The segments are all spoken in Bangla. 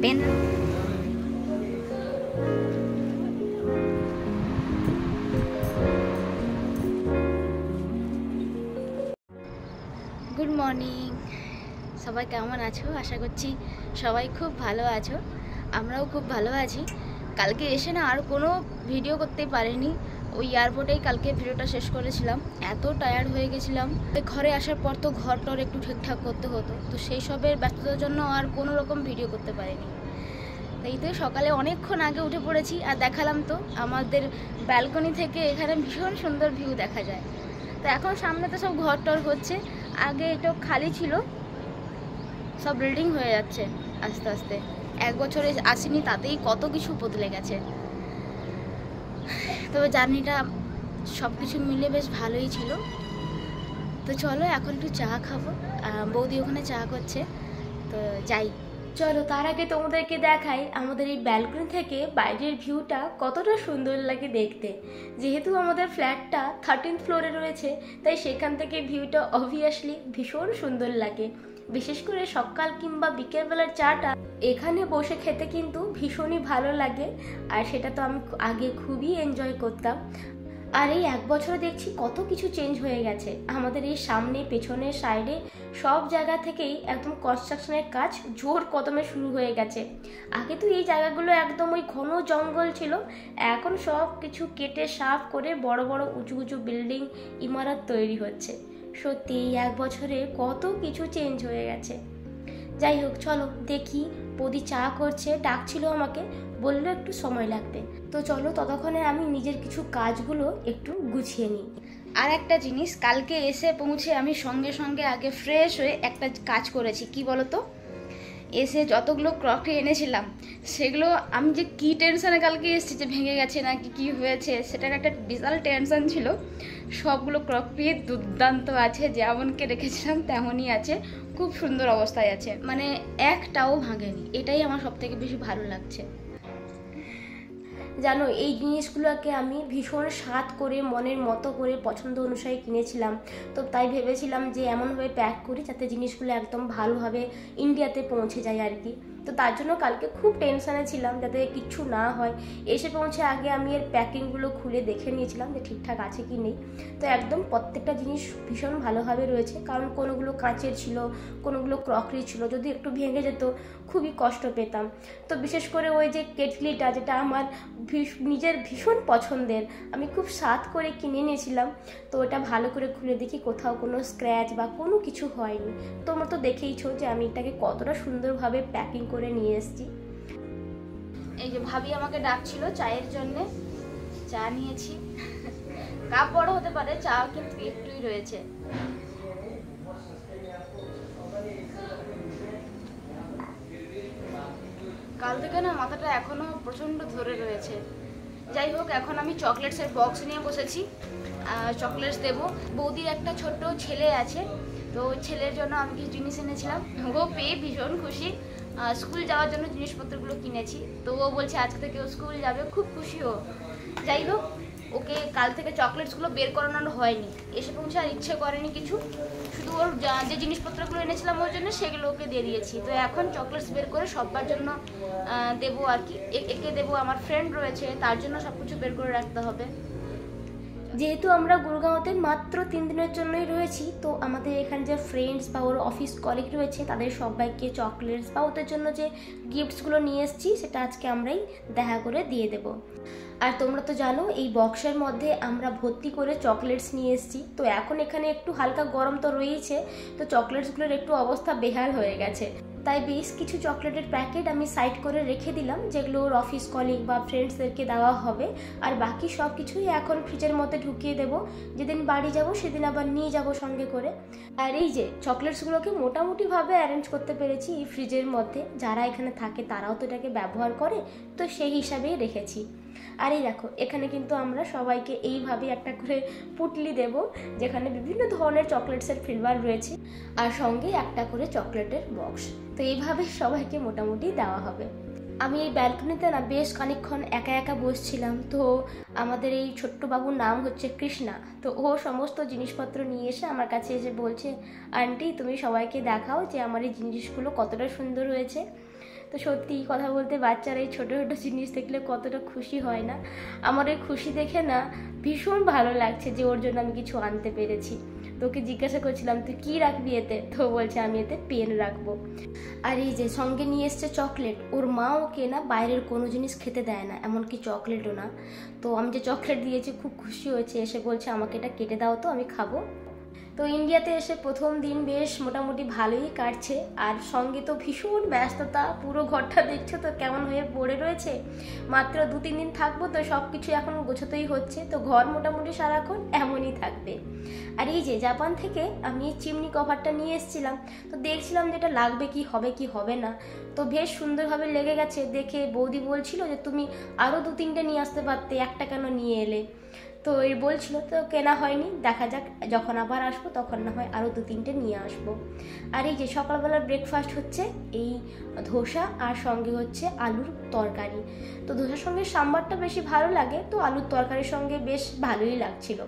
থাকবেন। গুড মর্নিং, সবাই কেমন আছো? আশা করছি সবাই খুব ভালো আছো, আমরাও খুব ভালো আছি। কালকে এসে না আর কোনো ভিডিও করতে পারিনি, ওই এয়ারপোর্টেই কালকে ভিডিওটা শেষ করেছিলাম। এত টায়ার্ড হয়ে গেছিলাম, ঘরে আসার পর তো ঘর টর একটু ঠিকঠাক করতে হতো, তো সেই সবের ব্যস্ততার জন্য আর কোনো রকম ভিডিও করতে পারিনি। তাই তো সকালে অনেকক্ষণ আগে উঠে পড়েছি, আর দেখালাম তো আমাদের ব্যালকনি থেকে এখানে ভীষণ সুন্দর ভিউ দেখা যায়। তো এখন সামনে তো সব ঘর টর হচ্ছে, আগে এটা খালি ছিল, সব বিল্ডিং হয়ে যাচ্ছে আস্তে আস্তে। 1 বছরে আসিনি, তাতেই কত কিছু বদলে গেছে। তবে জার্নিটা সব কিছু মিলে বেশ ভালোই ছিল। তো চলো এখন একটু চা খাবো, বৌদি ওখানে চা করছে, তো যাই। চলো তার আগে তোমাদেরকে দেখাই আমাদের এই ব্যালকনি থেকে বাইরের ভিউটা কতটা সুন্দর লাগে দেখতে। যেহেতু আমাদের ফ্ল্যাটটা 13th ফ্লোরে রয়েছে, তাই সেখান থেকে ভিউটা অবভিয়াসলি ভীষণ সুন্দর লাগে। বিশেষ করে সকাল কিংবা বিকেলবেলার চাটা এখানে বসে খেতে কিন্তু ভীষণই ভালো লাগে, আর সেটা তো আমি আগে খুবই এনজয় করতাম। আর এই 1 বছরে দেখছি কত কিছু চেঞ্জ হয়ে গেছে। আমাদের এই সামনে পেছনে সাইডে সব জায়গা থেকেই একদম কনস্ট্রাকশনের কাজ জোর কদমে শুরু হয়ে গেছে। আগে তো এই জায়গাগুলো একদম ওই ঘন জঙ্গল ছিল, এখন সব কিছু কেটে সাফ করে বড় বড় উঁচু উঁচু বিল্ডিং ইমারত তৈরি হচ্ছে। সত্যি এই 1 বছরে কত কিছু চেঞ্জ হয়ে গেছে। যাই হোক, চলো দেখি। বৌদি চা করছে, ডাকছিল আমাকে, বললো একটু সময় লাগবে। তো চলো ততক্ষণে আমি নিজের কিছু কাজগুলো একটু গুছিয়ে নিই। আর একটা জিনিস, কালকে এসে পৌঁছে আমি সঙ্গে সঙ্গে আগে ফ্রেশ হয়ে একটা কাজ করেছি। কি বলো তো, এসে যতগুলো ক্রকরি এনেছিলাম সেগুলো আমি যে কি টেনশনে কালকে এসেছি যে ভেঙে গেছে নাকি কি হয়েছে, সেটার একটা বিশাল টেনশন ছিল। সবগুলো ক্রকরি দুর্দান্ত আছে, যেমনকে রেখেছিলাম তেমনই আছে, খুব সুন্দর অবস্থায় আছে, মানে একটাও ভাঙেনি। এটাই আমার সব থেকে বেশি ভালো লাগছে। জানো, এই জিনিসগুলোকে আমি ভীষণ স্বাদ করে মনের মতো করে পছন্দ অনুসারে কিনেছিলাম। তো তাই ভেবেছিলাম যে এমনভাবে প্যাক করি যাতে জিনিসগুলো একদম ভালোভাবে ইন্ডিয়াতে পৌঁছে যায় আর কি। তো তার জন্য কালকে খুব টেনশানে ছিলাম যাতে কিচ্ছু না হয়। এসে পৌঁছে আগে আমি এর প্যাকিংগুলো খুলে দেখে নিয়েছিলাম যে ঠিকঠাক আছে কি নেই। তো একদম প্রত্যেকটা জিনিস ভীষণ ভালোভাবে রয়েছে, কারণ কোনোগুলো কাঁচের ছিল, কোনোগুলো ক্রকরি ছিল, যদি একটু ভেঙে যেত খুবই কষ্ট পেতাম। তো বিশেষ করে ওই যে কেটলিটা, যেটা আমার নিজের ভীষণ পছন্দের, আমি খুব স্বাদ করে কিনে নিয়েছিলাম। তো ওটা ভালো করে খুলে দেখি কোথাও কোনো স্ক্র্যাচ বা কোনো কিছু হয়নি। তোমরা তো দেখেইছো যে আমি এটাকে কতটা সুন্দরভাবে প্যাকিং করে নিয়ে এসেছি। এই যে ভাবি আমাকে ডাকছিল চায়ের জন্য, চা নিয়েছি। কাপ বড় হতে পারে, চা কিন্তু একটুই রয়েছে। কাল থেকে না মাথাটা এখনো প্রচন্ড ধরে রয়েছে। যাই হোক, এখন আমি চকলেটসের বক্স নিয়ে বসেছি, চকলেটস দেবো। বৌদির একটা ছোট্ট ছেলে আছে, তো ছেলের জন্য আমি কিছু জিনিস এনেছিলাম, ও পেয়ে ভীষণ খুশি। স্কুল যাওয়ার জন্য জিনিসপত্রগুলো কিনেছি, তো ও বলছে আজকে থেকে ও স্কুল যাবে, খুব খুশি ও। যাই হোক, ওকে কাল থেকে চকলেটসগুলো বের করানো হয়নি, এসে পৌঁছে আর ইচ্ছে করেনি কিছু, শুধু ওর যে জিনিসপত্রগুলো এনেছিলাম ওর জন্য সেগুলো ওকে দিয়ে দিয়েছি। তো এখন চকলেটস বের করে সবার জন্য দেবো আর কি। একে দেবো, আমার ফ্রেন্ড রয়েছে তার জন্য সব কিছু বের করে রাখতে হবে। যেহেতু আমরা গুরগাঁওতে মাত্র 3 দিনের জন্যই রয়েছি, তো আমাদের এখানে যে ফ্রেন্ডস বা ওর অফিস কলিগ রয়েছে তাদের সবাইকে চকলেটস বা ওদের জন্য যে গিফটসগুলো নিয়ে এসেছি সেটা আজকে আমরাই দেখা করে দিয়ে দেব। আর তোমরা তো জানো এই বক্সের মধ্যে আমরা ভর্তি করে চকলেটস নিয়ে এসেছি। তো এখন এখানে একটু হালকা গরম তো রয়েছে, তো চকলেটসগুলোর একটু অবস্থা বেহাল হয়ে গেছে। তাই বেশ কিছু চকলেটের প্যাকেট আমি সাইড করে রেখে দিলাম, যেগুলো ওর অফিস কলিগ বা ফ্রেন্ডসদেরকে দেওয়া হবে। আর বাকি সব কিছুই এখন ফ্রিজের মধ্যে ঢুকিয়ে দেবো, যেদিন বাড়ি যাব সেদিন আবার নিয়ে যাব সঙ্গে করে। আর এই যে চকলেটসগুলোকে মোটামুটিভাবে অ্যারেঞ্জ করতে পেরেছি এই ফ্রিজের মধ্যে, যারা এখানে থাকে তারাও তো এটাকে ব্যবহার করে, তো সেই হিসাবেই রেখেছি। আর এই দেখো, এখানে কিন্তু আমরা সবাইকে এইভাবে একটা করে পুটলি দেব, যেখানে বিভিন্ন ধরনের চকলেটসের ফ্লেভার রয়েছে, আর সঙ্গে একটা করে চকলেটের বক্স। তো এইভাবে সবাইকে মোটামুটি দেওয়া হবে। আমি এই ব্যালকনিতে না বেশ খানিকক্ষণ একা একা বসছিলাম। তো আমাদের এই ছোট্ট বাবুর নাম হচ্ছে কৃষ্ণা, তো ও সমস্ত জিনিসপত্র নিয়ে এসে আমার কাছে এসে বলছে, আন্টি তুমি সবাইকে দেখাও যে আমার এই জিনিসগুলো কতটা সুন্দর হয়েছে। তো সত্যি কথা বলতে বাচ্চারা এই ছোটো ছোটো জিনিস দেখলে কতটা খুশি হয় না। আমার এই খুশি দেখে না ভীষণ ভালো লাগছে যে ওর জন্য আমি কিছু আনতে পেরেছি। তোকে জিজ্ঞাসা করছিলাম তুই কী রাখবি এতে, তো বলছে আমি এতে পেন রাখবো। আর এই যে সঙ্গে নিয়ে এসছে চকলেট। ওর মা ওকে না বাইরের কোনো জিনিস খেতে দেয় না, এমনকি চকলেটও না। তো আমি যে চকলেট দিয়েছি খুব খুশি হয়েছে, এসে বলছে আমাকে এটা কেটে দাও তো আমি খাবো। তো ইন্ডিয়াতে এসে প্রথম দিন বেশ মোটামুটি ভালোই কাটছে, আর সঙ্গে তো ভীষণ ব্যস্ততা। পুরো ঘরটা দেখছো তো কেমন হয়ে পড়ে রয়েছে। মাত্র 2-3 দিন থাকবো, তো সব কিছু এখন গোছাতেই হচ্ছে। তো ঘর মোটামুটি সারাক্ষণ এমনই থাকবে। আর এই যে জাপান থেকে আমি চিমনি কভারটা নিয়ে এসেছিলাম, তো দেখছিলাম যে এটা লাগবে কি হবে কি হবে না। তো বেশ সুন্দরভাবে লেগে গেছে। দেখে বৌদি বলছিল যে তুমি আরও 2-3টে নিয়ে আসতে পারতে, একটা কেন নিয়ে এলে। তো এই বলছিল, তো কেনা হয়নি, দেখা যাক যখন আবার আসবো তখন না হয় আরও 2-3টে নিয়ে আসবো। আর এই যে সকালবেলার ব্রেকফাস্ট হচ্ছে এই ধোসা, আর সঙ্গে হচ্ছে আলুর তরকারি। তো ধোসার সঙ্গে সাম্বারটা বেশি ভালো লাগে, তো আলুর তরকারির সঙ্গে বেশ ভালোই লাগছিল।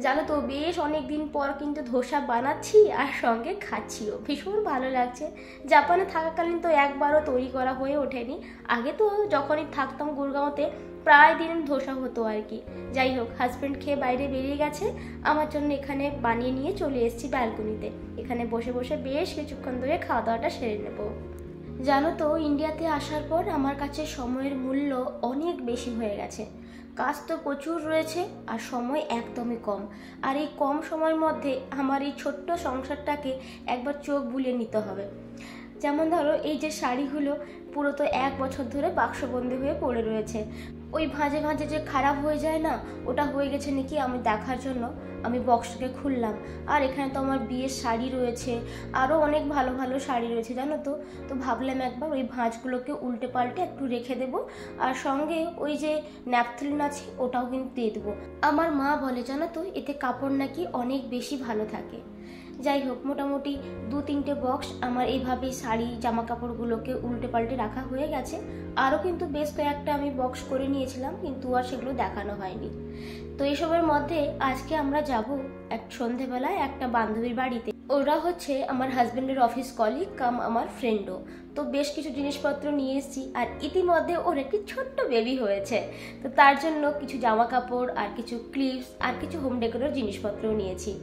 জানো তো বেশ অনেক দিন পর কিন্তু ধোসা বানাচ্ছি আর সঙ্গে খাচ্ছিও, ভীষণ ভালো লাগছে। জাপানে থাকাকালীন তো একবারও তৈরি করা হয়ে ওঠেনি। আগে তো যখনই থাকতাম গুরগাঁওতে প্রায় দিন ধোসা হতো আর কি। যাই হোক, হাজব্যান্ড খেয়ে বাইরে বেরিয়ে গেছে, আমার জন্য এখানে বানিয়ে নিয়ে চলে এসেছি ব্যালকনিতে। এখানে বসে বসে বেশ কিছুক্ষণ ধরে খাওয়া দাওয়াটা সেরে নেব। জানো তো ইন্ডিয়াতে আসার পর আমার কাছে সময়ের মূল্য অনেক বেশি হয়ে গেছে। কাজ তো প্রচুর রয়েছে আর সময় একদমই কম। আর এই কম সময়ের মধ্যে আমার এই ছোট্ট সংসারটাকে একবার চোখ বুলিয়ে নিতে হবে। যেমন ধরো এই যে শাড়িগুলো পুরো তো 1 বছর ধরে বাক্সবন্দি হয়ে পড়ে রয়েছে। ওই ভাঁজে ভাঁজে যে খারাপ হয়ে যায় না, ওটা হয়ে গেছে নাকি আমি দেখার জন্য আমি বক্সটাকে খুললাম। আর এখানে তো আমার বিয়ের শাড়ি রয়েছে, আরও অনেক ভালো ভালো শাড়ি রয়েছে জানো তো। তো ভাবলাম একবার ওই ভাঁজগুলোকে উল্টে পাল্টে একটু রেখে দেবো, আর সঙ্গে ওই যে ন্যাপথলিন আছে ওটাও কিন্তু দিয়ে দেবো। আমার মা বলে জানো তো এতে কাপড় নাকি অনেক বেশি ভালো থাকে। যাই হোক, মোটামুটি 2-3টে বক্স আমার এইভাবেই শাড়ি জামা কাপড়গুলোকে উল্টে পাল্টে রাখা হয়ে গেছে। আরও কিন্তু বেশ কয়েকটা আমি বক্স করে নিয়েছিলাম, কিন্তু আর সেগুলো দেখানো হয়নি। তো এইসবের মধ্যে আজকে আমরা যাব সন্ধেবেলায় একটা বান্ধবীর বাড়িতে। ওরা হচ্ছে আমার হাজব্যান্ডের অফিস কলিগ কাম আমার ফ্রেন্ডও। তো বেশ কিছু জিনিসপত্র নিয়ে এসেছি, আর ইতিমধ্যে ওর একটি ছোট্ট বেবি হয়েছে। তো তার জন্য কিছু জামা কাপড় আর কিছু ক্লিপস আর কিছু হোম ডেকোরের জিনিসপত্রও নিয়েছি।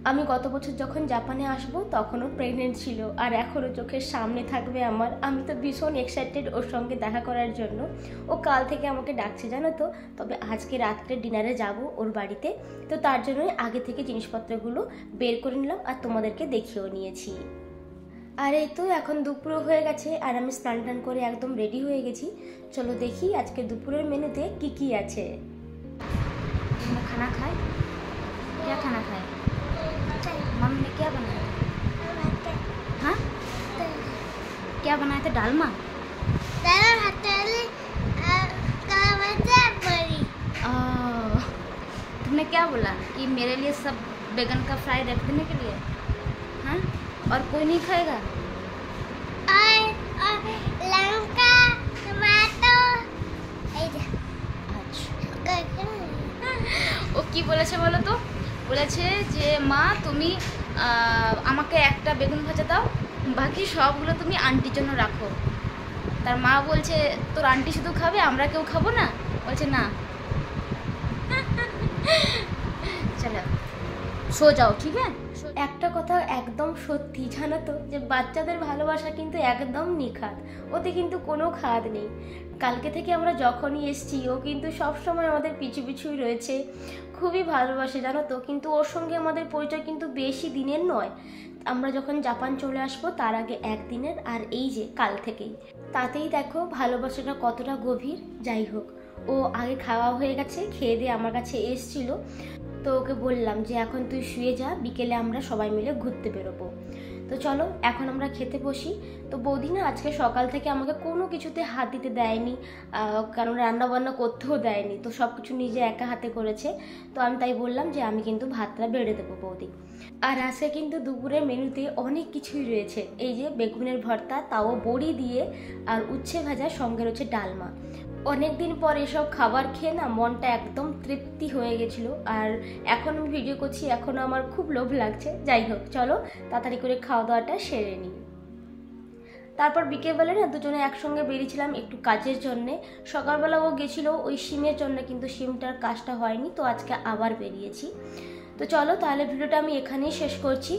আমি গত বছর যখন জাপানে আসবো তখনও প্রেগনেন্ট ছিল, আর এখনও চোখের সামনে থাকবে আমার। আমি তো ভীষণ এক্সাইটেড ওর সঙ্গে দেখা করার জন্য। ও কাল থেকে আমাকে ডাকছে জানো তো। তবে আজকে রাত্রে ডিনারে যাব ওর বাড়িতে, তো তার জন্যই আগে থেকে জিনিসপত্রগুলো বের করে নিলাম আর তোমাদেরকে দেখিয়েও নিয়েছি। আর এই তো এখন দুপুরও হয়ে গেছে, আর আমি স্নান টান করে একদম রেডি হয়ে গেছি। চলো দেখি আজকে দুপুরের মেনুতে কি কি আছে। खाना खाए क्या खाना खाए मम्मी ने क्या बनाया हाँ क्या बनाया था डालमा तुमने क्या बोला कि मेरे लिए सब बैगन का फ्राई रख देने के लिए हाँ और कोई नहीं खाएगा लंका टमाटो ও কি বলেছে বলো তো, বলেছে যে মা তুমি আমাকে একটা বেগুন ভাজা দাও, বাকি সবগুলো তুমি আন্টির জন্য রাখো। তার মা বলছে তোর আন্টি শুধু খাবে, আমরা কেউ খাবো না? বলছে না চলো সো যাও ঠিক আছে। একটা কথা একদম সত্যি জানো তো, যে বাচ্চাদের ভালোবাসা কিন্তু একদম নিখাত, ওতে কিন্তু কোনো খাদ নেই। কালকে থেকে আমরা যখনই এসছি ও কিন্তু সবসময় আমাদের পিছু পিছুই রয়েছে, খুবই ভালোবাসে জানো তো। কিন্তু ওর সঙ্গে আমাদের পরিচয় কিন্তু বেশি দিনের নয়। আমরা যখন জাপান চলে আসবো তার আগে 1 দিনের, আর এই যে কাল থেকেই, তাতেই দেখো ভালোবাসাটা কতটা গভীর। যাই হোক, ও আগে খাওয়া হয়ে গেছে, খেয়ে দিয়ে আমার কাছে এসছিল। তো ওকে বললাম যে এখন তুই শুয়ে যা, বিকেলে আমরা সবাই মিলে ঘুরতে বেরোবো। তো চলো এখন আমরা খেতে বসি। তো বৌদি না আজকে সকাল থেকে আমাকে কোনো কিছুতে হাত দিতে দেয়নি, কারণ রান্নাবান্না করতেও দেয়নি। তো সব কিছু নিজে একা হাতে করেছে। তো আমি তাই বললাম যে আমি কিন্তু ভাতটা বেড়ে দেবো বৌদি। আর আজকে কিন্তু দুপুরের মেনুতে অনেক কিছুই রয়েছে। এই যে বেগুনের ভর্তা, তাও বড়ি দিয়ে, আর উচ্ছে ভাজা, সঙ্গে রয়েছে ডালমা। অনেকদিন পর এসব খাবার খেয়ে না মনটা একদম তৃপ্তি হয়ে গেছিলো। আর এখন আমি ভিডিও করছি, এখনও আমার খুব লোভ লাগছে। যাই হোক চলো তাড়াতাড়ি করে খাওয়া দাওয়াটা সেরে নিই। তারপর বিকেলবেলা না দুজনে একসঙ্গে বেরিয়েছিলাম একটু কাজের জন্যে। সকালবেলা ও গেছিলো ওই সিমের জন্য, কিন্তু সিমটার কাজটা হয়নি, তো আজকে আবার বেরিয়েছি। তো চলো তাহলে ভিডিওটা আমি এখানেই শেষ করছি।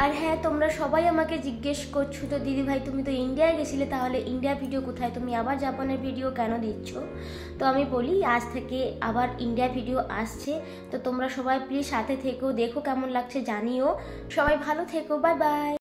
আর হ্যাঁ, তোমরা সবাই আমাকে জিজ্ঞেস করছো তো দিদি ভাই তুমি তো ইন্ডিয়ায় গেছিলে, তাহলে ইন্ডিয়া ভিডিও কোথায়, তুমি আবার জাপানের ভিডিও কেন দিচ্ছ? তো আমি বলি আজ থেকে আবার ইন্ডিয়া ভিডিও আসছে, তো তোমরা সবাই প্লিজ সাথে থেকো, দেখো কেমন লাগছে জানিও। সবাই ভালো থেকো, বাই বাই।